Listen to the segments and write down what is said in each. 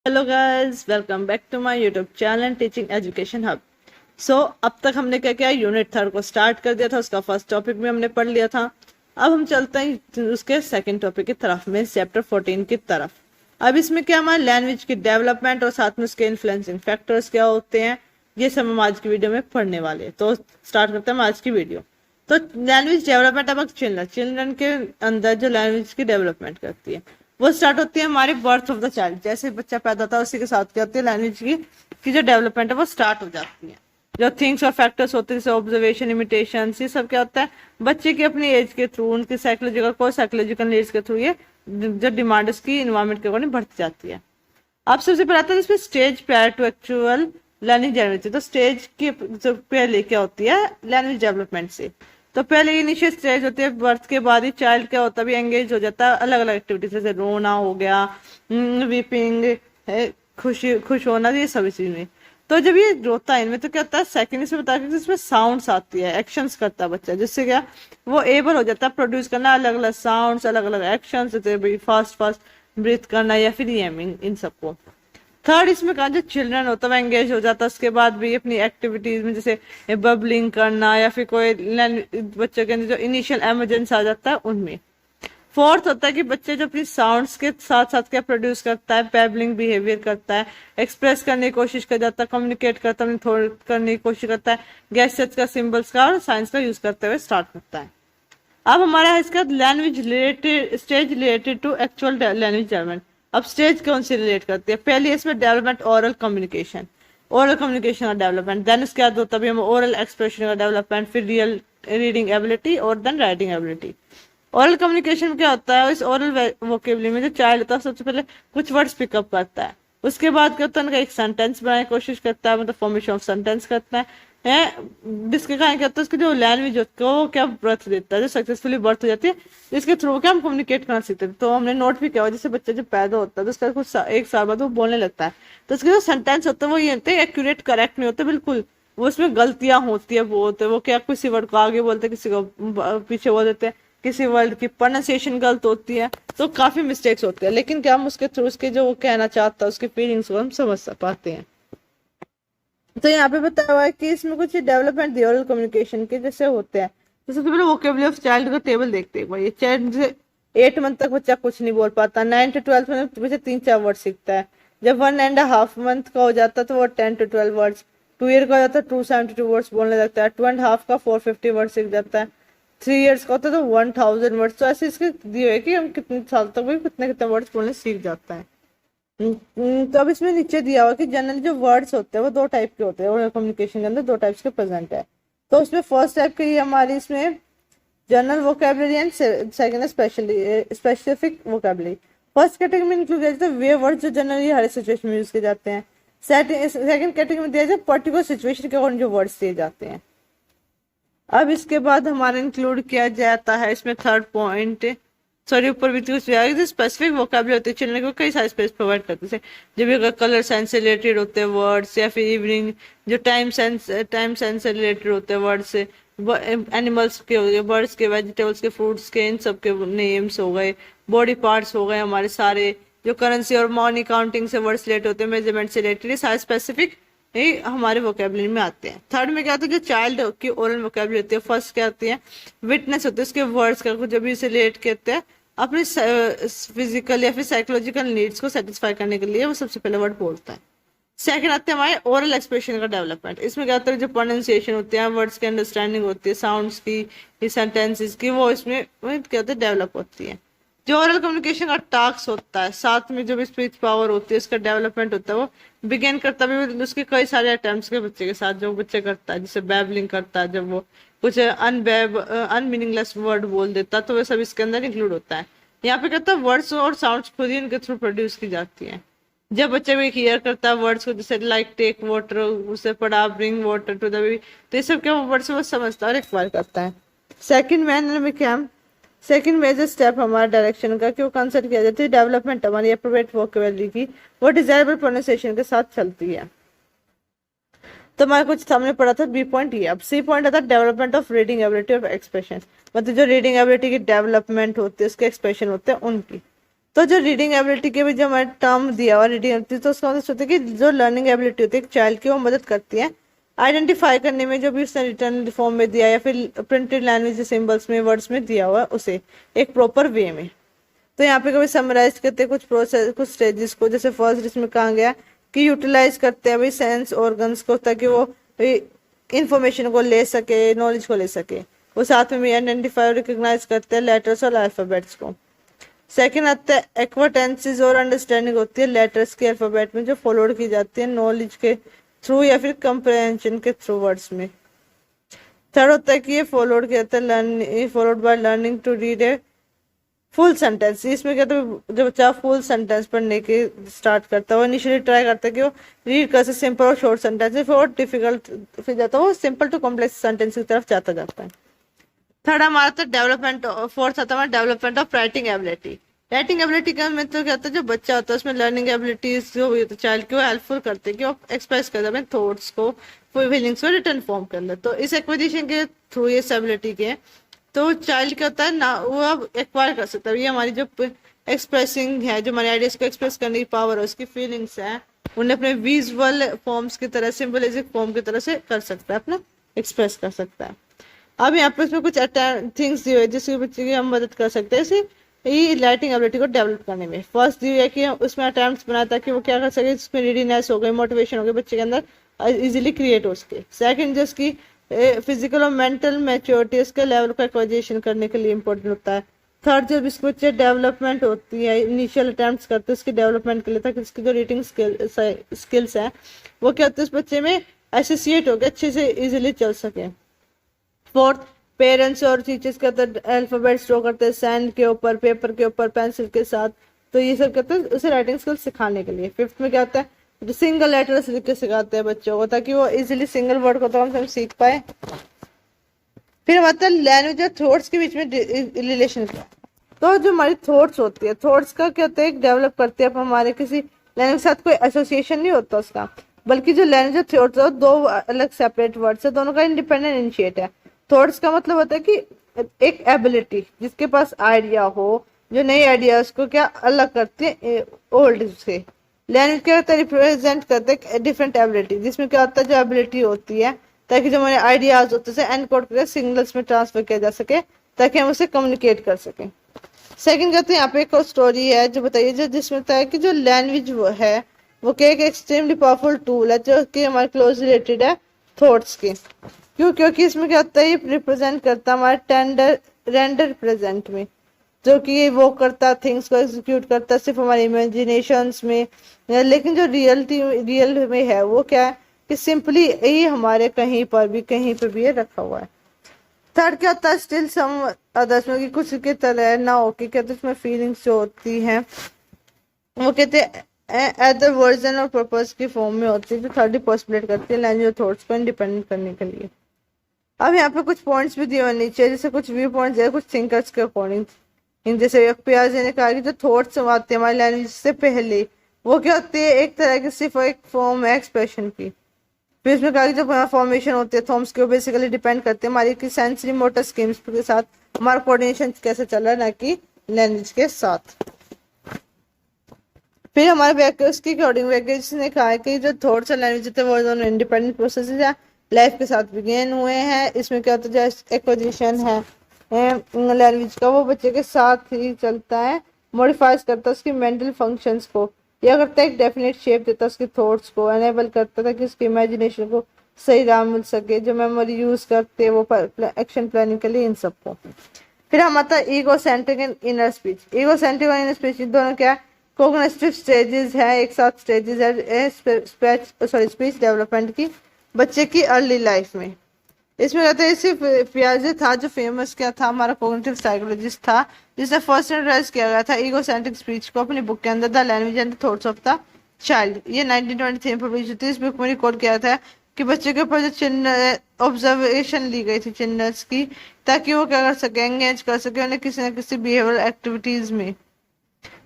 Hello guys, welcome back to my YouTube channel teaching education hub. अब तक हमने क्या किया, यूनिट 3 को स्टार्ट कर दिया था। उसका फर्स्ट टॉपिक भी हमने पढ़ लिया था। अब हम चलते हैं उसके सेकंड टॉपिक की तरफ में, चैप्टर 14 की तरफ। अब इसमें क्या, हमारे लैंग्वेज की डेवलपमेंट और साथ में उसके इन्फ्लुएंसिंग फैक्टर्स क्या होते हैं, ये सब हम आज की वीडियो में पढ़ने वाले हैं। तो स्टार्ट करते हैं आज की वीडियो। तो लैंग्वेज डेवलपमेंट अब चिल्ड्रन के अंदर जो लैंग्वेज की डेवलपमेंट करती है वो स्टार्ट होती है हमारे बर्थ ऑफ द चाइल्ड। जैसे बच्चा पैदा होता है उसी के साथ क्या होती है, लैंग्वेज की जो डेवलपमेंट है वो स्टार्ट हो जाती है। जो थिंग्स और फैक्टर्स होते हैं जैसे ऑब्जर्वेशन, इमिटेशन, ये सब क्या होता है बच्चे की अपनी एज के थ्रू, उनकी साइकोलॉजिकल नीड्स के थ्रू ये जो डिमांड उसकी इन्वायरमेंट के अकॉर्डिंग बढ़ती जाती है। अब सबसे पहले आता है इसमें stage prior to actual learning development. तो स्टेज की जो पहले क्या होती है लैंग्वेज डेवलपमेंट से, तो पहले इनिशियल स्टेज होती है बर्थ के बाद ही चाइल्ड क्या होता है, भी एंगेज हो जाता है अलग अलग एक्टिविटीज, जैसे रोना हो गया, वीपिंग, खुश होना, ये सभी चीज में। तो जब ये रोता है इनमें तो क्या होता है, सेकंड इसमें बताया कि इसमें साउंड्स आती है, एक्शंस करता है बच्चा, जिससे क्या वो एबल हो जाता है प्रोड्यूस करना अलग अलग साउंड्स, अलग अलग एक्शंस, जैसे फास्ट फास्ट ब्रीथ करना या फिर येमिंग, इन सबको। थर्ड इसमें कहा जो चिल्ड्रन होता है एंगेज हो जाता है उसके बाद भी अपनी एक्टिविटीज में, जैसे बबलिंग करना या फिर कोई बच्चों के अंदर जो इनिशियल एमरजेंसी आ जाता है उनमें। फोर्थ होता है कि बच्चे जो अपनी साउंड्स के साथ साथ क्या प्रोड्यूस करता है, पैबलिंग बिहेवियर करता है, एक्सप्रेस करने की कोशिश कर जाता है, कम्युनिकेट करता है, करने की कोशिश करता है, गैसेट्स का, सिंबल्स का और साइंस का यूज करते हुए स्टार्ट करता है। अब हमारा है इसका language related stage related to actual language development. अब स्टेज कौन सी रिलेट करती है, पहली इसमें डेवलपमेंट ओरल कम्युनिकेशन का डेवलपमेंट, देन उसके बाद होता है ओरल एक्सप्रेशन का डेवलपमेंट, फिर रियल रीडिंग एबिलिटी और then writing ability. Oral communication क्या होता है, इस ओरल वोकेबुलरी में जो चाइल्ड होता है सबसे पहले कुछ वर्ड्स पिकअप करता है, उसके बाद क्या होता है उनका एक सेंटेंस बनाने की कोशिश करता है, मतलब फॉर्मेशन ऑफ सेंटेंस करता है, जिसके कारण क्या होता है उसकी जो लैंग्वेज होती है वो क्या बर्थ देता है, जो सक्सेसफुली बर्थ हो जाती है, जिसके थ्रू क्या हम कम्युनिकेट करना सीखते हैं। तो हमने नोट भी किया हुआ, जैसे बच्चा जब पैदा होता है तो उसका कुछ एक साल बाद वो बोलने लगता है, तो उसके जो सेंटेंस होते हैं वो ये होते हैं एक्यूरेट, करेक्ट नहीं होते बिल्कुल, वो उसमें गलतियां होती है बहुत, वो क्या किसी वर्ड को आगे बोलते हैं, किसी को पीछे बोल देते हैं, किसी वर्ड की प्रोनाउंसिएशन गलत होती है, तो काफी मिस्टेक्स होते हैं। लेकिन क्या हम उसके थ्रू उसके जो वो कहना चाहता है उसके फीलिंग्स को हम समझ पाते हैं। तो यहाँ पे बताया हुआ है कि इसमें कुछ डेवलपमेंट दी ओरल कम्युनिकेशन के जैसे होते हैं। तो सबसे पहले वोकेबुलरी ऑफ चाइल्ड का टेबल देखते हैं। ये चाइल्ड जैसे 8 मंथ तक बच्चा कुछ नहीं बोल पाता, 9 to 12 में बच्चा 3-4 वर्ड सीखता है, जब 1.5 मंथ का हो जाता है तो वो 10 to 12 वर्ड्स, 2 ईयर का हो जाता है 272 वर्ड्स बोलने लगता है, 2.5 का 450 वर्ड सीख जाता है, 3 इयर्स का होता है तो 1000 वर्ड्स। तो ऐसे इसके दिए हुए कि हम कितने साल तक भी कितने कितने वर्ड्स बोलने सीख जाता है। तो अब इसमें नीचे दिया हुआ कि जनरली जो वर्ड्स होते हैं वो 2 टाइप के होते हैं, और कम्युनिकेशन के अंदर 2 टाइप्स के प्रेजेंट है। तो उसमें फर्स्ट टाइप की हमारी इसमें general vocabulary and second specific vocabulary. First category में इंक्लूड किया जाता है वे वर्ड जो जनरली हर सिचुएशन में यूज किए जाते हैं। सेकंड कैटेगरी में दिया जाता है पर्टिकुलर सिचुएशन के अकॉर्डिंग जो वर्ड्स दिए जाते हैं। अब इसके बाद हमारा इंक्लूड किया जाता है इसमें थर्ड पॉइंट, सॉरी ऊपर भी कुछ स्पेसिफिक वोकेबुलरी होती है, चिल्ड्रन को कई सारे स्पेस प्रोवाइड करते हैं, जब अगर कलर साइंस से रिलेटेड होते हैं वर्ड्स, या फिर इवनिंग जो टाइम साइंस से रिलेटेड होते हैं वर्ड्स से, एनिमल्स के हो गए, बर्ड्स के, वेजिटेबल्स के, फ्रूट्स के, इन सब के नेम्स हो गए, बॉडी पार्ट्स हो गए हमारे सारे, जो करेंसी और मनी काउंटिंग से वर्ड्स रिलेटेड होते हैं, मेजरमेंट से रिलेटेड, सारे स्पेसिफिक हमारे वोकेबुलरी में आते हैं। थर्ड में क्या होता है जो चाइल्ड की ओरल वोकेबुलरी होती है, फर्स्ट क्या होती है विटनेस होती है, उसके वर्ड्स का जब भी इसे रिलेट करते हैं अपने फिजिकल या फिर साइकोलॉजिकल नीड्स को सेटिस्फाई करने के लिए वो सबसे पहले वर्ड बोलता है। सेकंड आते हैं हमारे ओरल एक्सप्रेशन का डेवलपमेंट। इसमें क्या होता है जो प्रोनाउंसिएशन होते हैं, वर्ड्स की अंडरस्टैंडिंग होती है, साउंड्स की, सेंटेंसेस की, वो इसमें क्या होता है डेवलप होती है। जो ओरल कम्युनिकेशन का टास्क होता है, साथ में जो भी स्पीच पावर होती है उसका डेवलपमेंट होता है, वो बिगिन करता भी उसके कई सारे अटेम्प्ट्स के बच्चे के साथ जो बच्चे करता है, जैसे बैबलिंग करता है, जब वो कुछ अनमीनिंगलेस वर्ड बोल देता तो वो सब इसके अंदर इंक्लूड होता है। यहाँ पे कहता है वर्ड्स और साउंड्स खुद ही इनके थ्रू प्रोड्यूस की जाती है। जब बच्चा भी हियर करता है वर्ड्स को, जैसे लाइक टेक वाटर, उसे पढ़ा bring water to the baby, तो ये सब क्या वर्ड्स वो समझता है और एक्वायर करता है। सेकंड मेजर स्टेप हमारा डायरेक्शन का क्यों कंसर्ट किया जाता है, डेवलपमेंट हमारी अप्रोप्रिएट वोकेबुलरी की वो डिजायरेबल प्रोनाउंसिएशन के साथ चलती है। तो हमारा कुछ हमने पढ़ा था बी पॉइंट ये। अब सी पॉइंट आता है development of reading ability of expression, मतलब जो रीडिंग एबिलिटी की डेवलपमेंट होती है उसके एक्सप्रेशन होते हैं उनकी। तो जो रीडिंग एबिलिटी के भी जो हमारे टर्म दिया हुआ रीडिंग एबिलिटी, तो उसका मतलब होता है कि जो लर्निंग एबिलिटी होती है एक चाइल्ड की, वो मदद करती है आइडेंटिफाई करने में जो भी उसने रिटर्न फॉर्म में दिया या फिर प्रिंटेड लैंग्वेज सिंबल्स में वर्ड्स में दिया हुआ उसे एक प्रॉपर वे में। तो यहाँ पे कभी समराइज करते हैं कुछ प्रोसेस कुछ स्टेजेस को, जैसे फर्स्ट इसमें कहा गया कि यूटिलाइज करते हैं भाई सेंस ऑर्गन्स को, ताकि वो इंफॉर्मेशन को ले सके, नॉलेज को ले सके। वो साथ में आइडेंटिफाई और रिकॉग्नाइज करते हैं लेटर्स और अल्फाबेट्स को। सेकंड आता है एक्वाटेंसिस और अंडरस्टैंडिंग होती है लेटर्स के अल्फाबेट में जो फॉलोड की जाती है नॉलेज के थ्रू या फिर कंप्रहेंशन के थ्रू वर्ड्स में। थर्ड होता है कि ये फॉलोड किया जाता है learning followed by learning to read a full sentence. इसमें क्या होता है जब बच्चा फुल सेंटेंस पढ़ने के स्टार्ट करता है वो इनिशियली ट्राई करता है कि वो रीड कर सके सिंपल और शॉर्ट सेंटेंस, फिर वो डिफिकल्ट फिर जाता है वो सिंपल टू कॉम्प्लेक्स सेंटेंस की तरफ जाता है। थर्ड हमारा था डेवलपमेंट, फोर्थ आता है development of writing ability. Writing ability का मतलब क्या होता है जो बच्चा होता है उसमें लर्निंग एबिलिटीज जो हुई तो चाइल्ड की वो हेल्पफुल करते हैं कि वो एक्सप्रेस कर अपने थॉट्स को फीलिंग्स को रिटर्न फॉर्म कर ले। तो इस एक्विजिशन के थ्रू इस एबिलिटी के तो चाइल्ड क्या होता है ना वो अब एक्वायर कर सकता है। ये हमारी जो एक्सप्रेसिंग है, जो हमारे आइडियाज को एक्सप्रेस करने की पावर है, उसकी फीलिंग्स है, उन्हें अपने विजुअल फॉर्म्स की तरह सिंबलिक फॉर्म की तरह से कर सकता है, अपना एक्सप्रेस कर सकता है। अब यहाँ पे इसमें कुछ थिंग्स दी हुई है जिसके बच्चे की हम मदद कर सकते हैं इसी ये राइटिंग एबिलिटी को डेवलप करने में। फर्स्ट दी हुई है कि उसमें अटेम्प्ट्स बनाया ताकि वो क्या कर सके, जिसमें रीडीनेस हो गई, मोटिवेशन हो गई बच्चे के अंदर इजीली क्रिएट हो सके। सेकंड जिसकी फिजिकल और मेंटल मैच्योरिटी उसके लेवल को एक्वाइजेशन करने के लिए इंपॉर्टेंट होता है। थर्ड जब इसके बच्चे डेवलपमेंट होती है इनिशियल अटेम्प्ट्स करते हैं उसकी डेवलपमेंट के लिए ताकि उसकी जो रीडिंग स्किल्स है वो क्या होता है उस बच्चे में एसोसिएट होकर अच्छे से इजीली चल सके। फोर्थ पेरेंट्स और टीचर्स का अल्फाबेट ड्रॉ करते हैं सैंड के ऊपर, पेपर के ऊपर, पेंसिल के साथ, तो ये सब करते हैं उसे राइटिंग स्किल्स सिखाने के लिए। फिफ्थ में क्या होता है जो सिंगल लेटर्स लिख के सिखाते हैं बच्चों को ताकि वो इजीली सिंगल वर्ड को तो हम सीख पाए। फिर आता है लैंग्वेज और थॉट्स के बीच में रिलेशन का। तो जो हमारी थॉट्स होती है, थॉट्स का क्या होता है डेवलप करते हैं हमारे किसी लैंग्वेज के साथ कोई एसोसिएशन नहीं होता उसका, बल्कि जो लैंग्वेज और थॉट्स है दो अलग सेपरेट वर्ड्स है, दोनों का इंडिपेंडेंट इनिशिएट है। थॉट्स का मतलब होता है कि एक एबिलिटी जिसके पास आइडिया हो, जो नई आइडिया उसको क्या अलग करते हैं ओल्ड से। लैंग्वेज क्या होता है रिप्रेजेंट करते हैं डिफरेंट एबिलिटी, जिसमें क्या होता है जो एबिलिटी होती है ताकि जो हमारे आइडियाज होते हैं एनकोड करके सिग्नल्स में ट्रांसफर किया जा सके ताकि हम उसे कम्युनिकेट कर सकें। सेकंड कहते हैं यहाँ पे एक और स्टोरी है जो बताइए जो जिसमें बताया कि जो लैंग्वेज वो है वो क्या एक एक्सट्रीमली पावरफुल टूल है जो कि हमारे क्लोज रिलेटेड है थॉट्स के। क्यों? क्योंकि इसमें क्या होता है ये रिप्रेजेंट करता है हमारे रेंडर प्रेजेंट में, जो कि वो करता थिंग्स को एग्जीक्यूट करता सिर्फ हमारे इमेजिनेशंस में, लेकिन जो रियल में है वो क्या है कि सिंपली ये हमारे कहीं पे भी ये रखा हुआ है। थर्ड क्या होता है स्टिल सम अदर्स में कि कुछ के तरह ना हो कि कहते इसमें फीलिंग्स जो होती हैं वो कहते हैं अदर वर्जन और पर्पस की फॉर्म में होती है जो थर्ड पॉसिबिलिटी करती है लैंग्वेज थॉट्स को इंडिपेंडेंट करने के लिए। अब यहाँ पे कुछ पॉइंट्स भी दिए हुए नीचे, जैसे कुछ व्यू पॉइंट्स है कुछ थिंकर्स के अकॉर्डिंग। जैसे पियाजे ने कहा कि जो थॉट्स आते हैं हमारी लैंग्वेज से पहले वो क्या होती है एक तरह की सिर्फ एक फॉर्म है एक्सप्रेशन की। फिर इसमें कहा कि जब फॉर्मेशन होती है थॉम्स के वो बेसिकली डिपेंड करते हैं हमारी की सेंसरी मोटर स्कीम्स के साथ हमारा कोऑर्डिनेशन कैसे चल रहा है ना कि लैंग्वेज के साथ। फिर हमारे वैकेज की अकॉर्डिंग वैकेज ने कहा है कि जो थॉट्स और लैंग्वेज होते हैं वो दोनों इंडिपेंडेंट प्रोसेस है लाइफ के साथ बिगेन हुए हैं। इसमें क्या होता है जो एक्विजिशन है लैंग्वेज का वो बच्चे के साथ ही चलता है, मॉडिफाइज करता है उसकी मेंटल फंक्शंस को, यह करता है एक डेफिनेट शेप देता है उसके थॉट्स को, एनेबल करता था कि उसकी इमेजिनेशन को सही राह मिल सके, जो मेमोरी यूज करते हैं वो एक्शन प्लानिंग के लिए इन सबको। फिर हम आता है ego centric and inner speech. Ego centric और इनर स्पीच दोनों क्या कोग्निटिव स्टेजेस है, एक साथ स्टेजेस है स्पीच डेवलपमेंट की बच्चे की अर्ली लाइफ में। इसमें कहते हैं सिर्फ पियाजे था जो फेमस क्या था हमारा कोग्निटिव साइकोलॉजिस्ट था जिसने फर्स्ट एड्रेस किया गया था ईगोसेंट्रिक स्पीच को अपनी बुक के अंदर the language and thoughts of the child. ये 1923 में पब्लिश हुई थी। इस बुक में रिकॉर्ड किया था कि बच्चे के ऊपर जो चिन्ह ऑब्जर्वेशन ली गई थी चिन्हस की ताकि वो क्या कर सके एंगेज कर सके उन्हें किसी न किसी बिहेवियरल एक्टिविटीज में।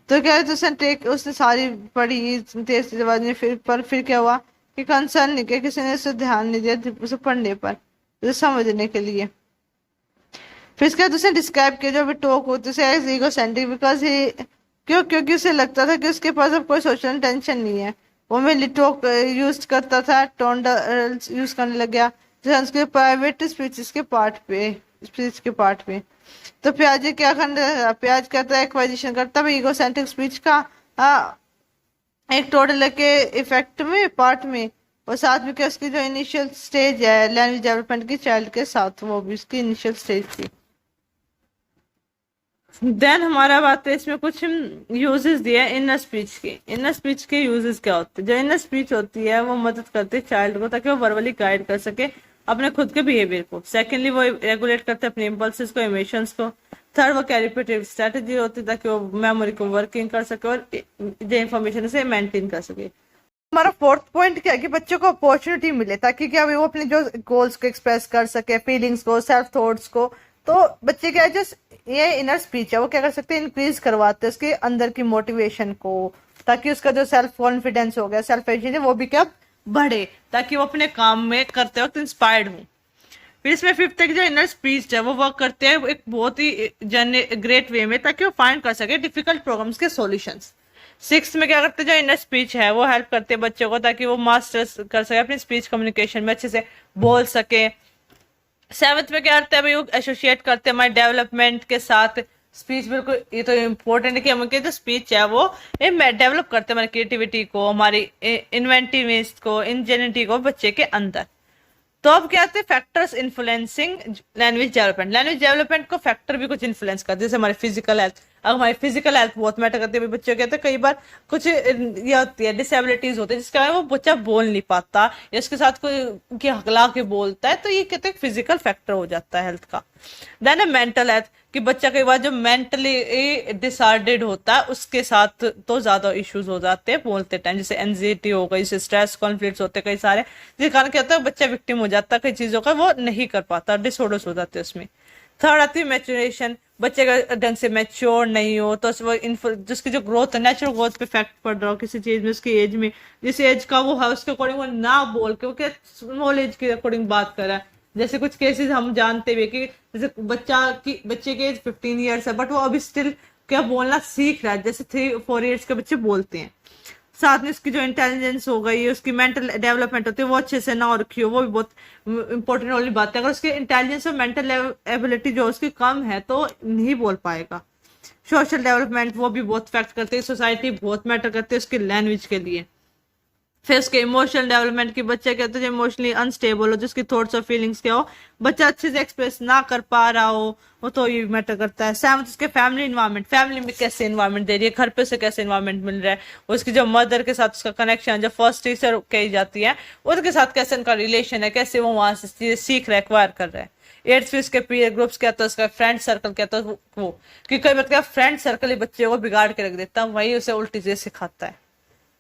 तो क्या है उसने सारी पढ़ी तेज आवाज में फिर क्या हुआ कि कंसर्न नहीं किया, किसी ने उसे ध्यान नहीं दिया उसे पढ़ने पर उसे समझने के लिए। फिर इसके बाद उसने डिस्क्राइब किया जो भी टॉक होती है एज ईगोसेंट्रिक बिकॉज ही क्यों? क्योंकि उसे लगता था कि उसके पास अब कोई सोशल टेंशन नहीं है। वो मेनली टॉक यूज करता था, टोन यूज करने लग गया जैसे उसके प्राइवेट स्पीच के पार्ट पे। तो प्याज क्या करना, प्याज कहता है एक्वाजिशन करता है ईगो सेंट्रिक स्पीच का एक टोटल के इफेक्ट में पार्ट में, और साथ में क्या उसकी जो इनिशियल स्टेज है लैंग्वेज डेवलपमेंट की चाइल्ड के साथ, वो भी उसकी इनिशियल स्टेज थी। देन हमारा बात है इसमें कुछ यूजेस दिया इनर स्पीच के। इनर स्पीच के यूजेस क्या होते हैं? जो इनर स्पीच होती है वो मदद करती है चाइल्ड को ताकि वो वर्बली गाइड कर सके अपने खुद के बिहेवियर को। सेकेंडली वो रेगुलेट करते हैं अपने इम्पल्सेस को, इमोशंस को। थर्ड वो कैलिब्रेटिव स्ट्रेटेजी होती है ताकि वो मेमोरी को वर्किंग कर सके और जो इन्फॉर्मेशन से मेंटेन कर सके। हमारा फोर्थ पॉइंट क्या है कि बच्चों को अपॉर्चुनिटी मिले ताकि क्या वो अपने जो गोल्स को एक्सप्रेस कर सके, फीलिंग्स को, सेल्फ थॉट्स को। तो बच्चे क्या है जो ये इनर स्पीच है वो क्या कर सकते हैं, इंक्रीज करवाते हैं उसके अंदर की मोटिवेशन को, ताकि उसका जो सेल्फ कॉन्फिडेंस हो गया, सेल्फ एजुकेशन है वो भी क्या बढ़े, ताकि वो अपने काम में करते वक्त इंस्पायर्ड हो। फिर इसमें फिफ्थ है कि जो इनर स्पीच है वो वर्क करते हैं एक बहुत ही ग्रेट वे में ताकि वो फाइंड कर सके डिफिकल्ट प्रॉब्लम्स के सॉल्यूशंस। सिक्स में क्या करते हैं जो इनर स्पीच है वो हेल्प करते हैं बच्चों को ताकि वो मास्टर्स कर सके अपनी स्पीच कम्युनिकेशन में अच्छे से बोल सके। सेवंथ में क्या करते हैं भाई वो एसोसिएट करते हैं हमारे डेवलपमेंट के साथ स्पीच। बिल्कुल ये तो इम्पोर्टेंट है कि हम जो स्पीच है वो डेवलप करते हैं हमारी क्रिएटिविटी को, हमारी इन्वेंटिवनेस को, इंजेनिटी को बच्चे के अंदर। तो अब क्या आते हैं factors influencing language development. Language development को फैक्टर भी कुछ इन्फ्लुएंस करते हैं जैसे हमारी फिजिकल हेल्थ। अब हमारी फिजिकल हेल्थ बहुत मैटर करती है। बच्चों कहते हैं कई बार कुछ ये होती है डिसेबिलिटीज होती है जिसके कारण वो बच्चा बोल नहीं पाता या उसके साथ कोई हकला के बोलता है, तो ये कहते हैं फिजिकल फैक्टर हो जाता है हेल्थ का। देन है मेंटल हेल्थ कि बच्चा कई बार जो मेंटली डिसऑर्डर्ड होता है उसके साथ तो ज्यादा इश्यूज हो जाते हैं बोलते टाइम, जैसे एंजाइटी हो गई, जैसे स्ट्रेस कॉन्फ्लिक्ट होते हैं कई सारे, जिसके कारण क्या होता है बच्चा विक्टिम हो जाता है कई चीजों का, वो नहीं कर पाता, डिसऑर्डर्स हो जाते हैं उसमें। थर्ड आती है मैच्योरेशन। बच्चे का ढंग से मैच्योर नहीं हो तो वो जिसकी जो ग्रोथ है नेचुरल ग्रोथ पे इफेक्ट पड़ रहा हो किसी चीज में, उसकी एज में जिस एज का वो है उसके अकॉर्डिंग वो ना बोल के वो क्या स्मॉल एज के अकॉर्डिंग बात कर रहा है। जैसे कुछ केसेस हम जानते हुए कि जैसे बच्चे के एज 15 ईयर्स है बट वो अभी स्टिल क्या बोलना सीख रहा है, जैसे 3-4 ईयर्स के बच्चे बोलते हैं। साथ में उसकी जो इंटेलिजेंस हो गई, उसकी मेंटल डेवलपमेंट होती है वो अच्छे से ना हो रखी हो, वो भी बहुत इंपॉर्टेंट वाली बात है। अगर उसकी इंटेलिजेंस और मेंटल एबिलिटी जो उसकी कम है तो नहीं बोल पाएगा। सोशल डेवलपमेंट वो भी बहुत फैक्ट करते हैं, सोसाइटी बहुत मैटर करती है उसकी लैंग्वेज के लिए। फिर उसके इमोशनल डेवलपमेंट की बच्चे कहते हैं जो इमोशनली अनस्टेबल हो, जिसकी थॉट्स और फीलिंग्स क्या हो, बच्चा अच्छे से एक्सप्रेस ना कर पा रहा हो, वो तो ये मैटर करता है। सेवंथ उसके फैमिली इन्वायरमेंट, फैमिली में कैसे इन्वायरमेंट दे रही है, घर पे से कैसे इन्वायरमेंट मिल रहा है, उसकी जो मदर के साथ उसका कनेक्शन, जो फर्स्ट टीचर कही जाती है उनके साथ कैसे उनका रिलेशन है, कैसे वो वहां से चीजें सीख रहा है, एक्वायर कर रहा है। एट्थ फिर उसके पीयर ग्रुप्स क्या होता है, उसका फ्रेंड सर्कल क्या होता है वो कि कई बार फ्रेंड सर्कल ही बच्चे को बिगाड़ के रख देता है, वही उसे उल्टी चीजें सिखाता है।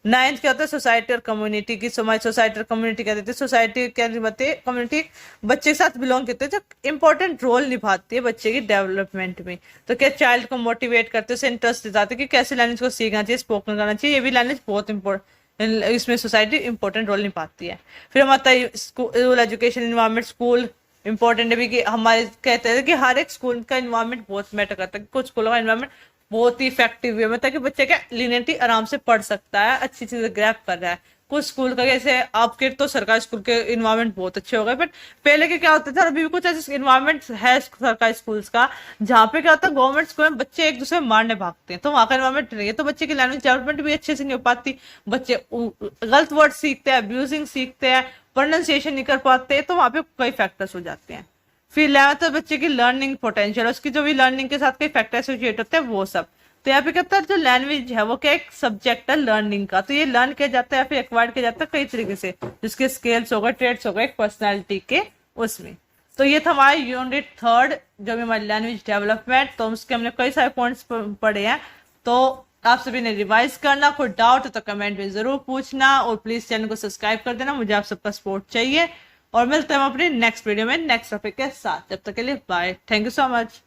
नाइन्थ क्या होता है सोसाइटी और कम्युनिटी की, सोसाइटी और कम्युनिटी क्या देते हैं, सोसाइटी क्या बताते हैं कम्युनिटी बच्चे के साथ बिलोंग करते हैं जो इंपॉर्टेंट रोल निभाती है बच्चे की डेवलपमेंट में। तो क्या चाइल्ड को मोटिवेट करते हैं, उसे इंटरेस्ट दिलाते हैं कि कैसे लैंग्वेज को सीखना चाहिए, स्पोकन करना चाहिए, ये भी लैंग्वेज बहुत इंपॉर्टेंट, इसमें सोसाइटी इंपॉर्टेंट रोल निभाती है। फिर हमारा school education environment, school important है भी कि हमारे कहते हैं कि हर एक स्कूल का इन्वायरमेंट बहुत मैटर करता है। कुछ स्कूलों का इन्वायरमेंट बहुत ही इफेक्टिव वे में ताकि बच्चे क्या लिनियरिटी आराम से पढ़ सकता है, अच्छी चीजें ग्रैप कर रहा है। कुछ स्कूल का जैसे आपके तो सरकारी स्कूल के इन्वायरमेंट बहुत अच्छे हो गए, बट पहले के क्या होता था, अभी भी कुछ ऐसे इन्वायरमेंट है सरकारी स्कूल्स का जहाँ पे क्या होता है गवर्नमेंट स्कूल में बच्चे एक दूसरे में मारने भागते हैं, तो वहां का इन्वायरमेंट नहीं है, तो बच्चे की लैंग्वेज डेवलपमेंट भी अच्छे से नहीं हो पाती, बच्चे गलत वर्ड सीखते हैं, अब्यूजिंग सीखते हैं, प्रोनाउंसिएशन नहीं कर पाते, तो वहां पे कई फैक्टर्स हो जाते हैं। फिर 11th बच्चे की लर्निंग पोटेंशियल, उसकी जो भी लर्निंग के साथ कई फैक्टर एसोसिएट होते हैं वो सब। तो यहाँ पे कहता है जो लैंग्वेज है वो क्या एक सब्जेक्ट है लर्निंग का, तो ये लर्न किया जाता है या फिर एक्वायर किया जाता है कई तरीके से, जिसके स्केल्स हो गए, ट्रेड्स हो गए, एक पर्सनैलिटी के उसमें। तो ये था हमारा यूनिट 3 जो भी हमारी लैंग्वेज डेवलपमेंट, तो उसके हमने कई सारे पॉइंट्स पढ़े हैं। तो आप सभी ने रिवाइज करना, कोई डाउट हो तो कमेंट में जरूर पूछना और प्लीज चैनल को सब्सक्राइब कर देना, मुझे आप सबका सपोर्ट चाहिए। और मिलते हैं अपने नेक्स्ट वीडियो में नेक्स्ट टॉपिक के साथ, जब तक के लिए bye, thank you so much.